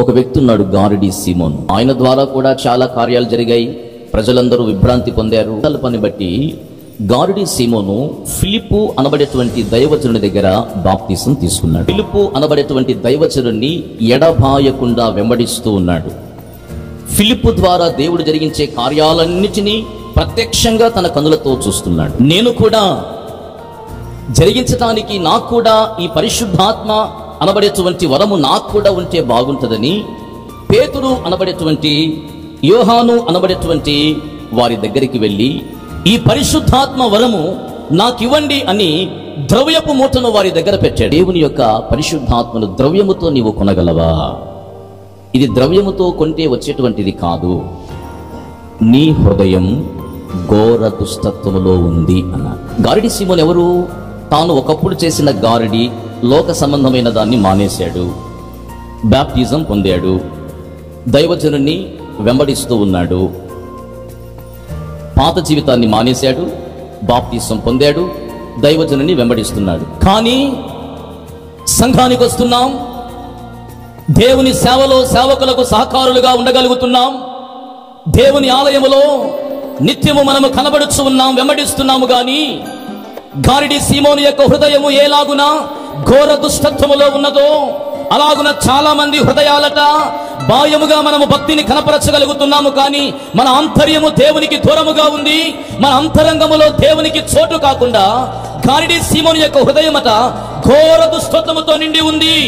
ఒక వ్యక్తి ఉన్నాడు, గారడీ సీమోను. ఆయన ద్వారా కూడా చాలా కార్యాలు జరిగాయి. ప్రజలందరూ విభ్రాంతి పొందారు. పని బట్టి గారడీ సీమోను ఫిలిప్పు అనబడేటువంటి దైవజనుడి దగ్గర బాప్తిసం తీసుకున్నాడు. ఫిలిప్పు అనబడేటువంటి దైవజనుడిని ఎడబాయకుండా వెంబడిస్తూ ఉన్నాడు. ఫిలిప్పు ద్వారా దేవుడు జరిగించే కార్యాలన్నిటినీ ప్రత్యక్షంగా తన కన్నులతో చూస్తున్నాడు. నేను కూడా జరిగించడానికి, నాకు కూడా ఈ పరిశుద్ధాత్మ అనబడేటువంటి వరము నాకు కూడా ఉంటే బాగుంటుందని పేతురు అనబడేటువంటి, యోహాను అనబడేటువంటి వారి దగ్గరికి వెళ్ళి ఈ పరిశుద్ధాత్మ వరము నాకివ్వండి అని ద్రవ్యపు మూటను వారి దగ్గర పెట్టాడు. దేవుని యొక్క పరిశుద్ధాత్మను ద్రవ్యముతో నీవు కొనగలవా? ఇది ద్రవ్యముతో కొంటే వచ్చేటువంటిది కాదు. నీ హృదయం ఘోర దుష్టత్వములో ఉంది అన్నారు. గారడీ సీమోను ఎవరు? తాను ఒకప్పుడు చేసిన గారడి, లోక సంబంధమైన దాన్ని మానేశాడు, బాప్టిజం పొందాడు, దైవజనుని వెంబడిస్తూ ఉన్నాడు. పాత జీవితాన్ని మానేశాడు, బాప్టిజం పొందాడు, దైవజనుని వెంబడిస్తున్నాడు. కానీ సంఘానికి వస్తున్నాం, దేవుని సేవలో సేవకులకు సహకారులుగా ఉండగలుగుతున్నాం, దేవుని ఆలయములో నిత్యము మనము కనబడుచు ఉన్నాం, వెంబడిస్తున్నాము. గాని గారడీ సీమోను యొక్క హృదయము ఏలాగున ఘోర దుష్టత్వములో ఉన్నదో అలాగున చాలా మంది హృదయాలట బాహ్యముగా మనము భక్తిని కనపరచగలుగుతున్నాము, కానీ మన ఆంతర్యము దేవునికి దూరముగా ఉంది. మన అంతరంగములో దేవునికి చోటు కాకుండా గారడీ సీమోను యొక్క హృదయమట ఘోర దుష్టత్వముతో నిండి ఉంది.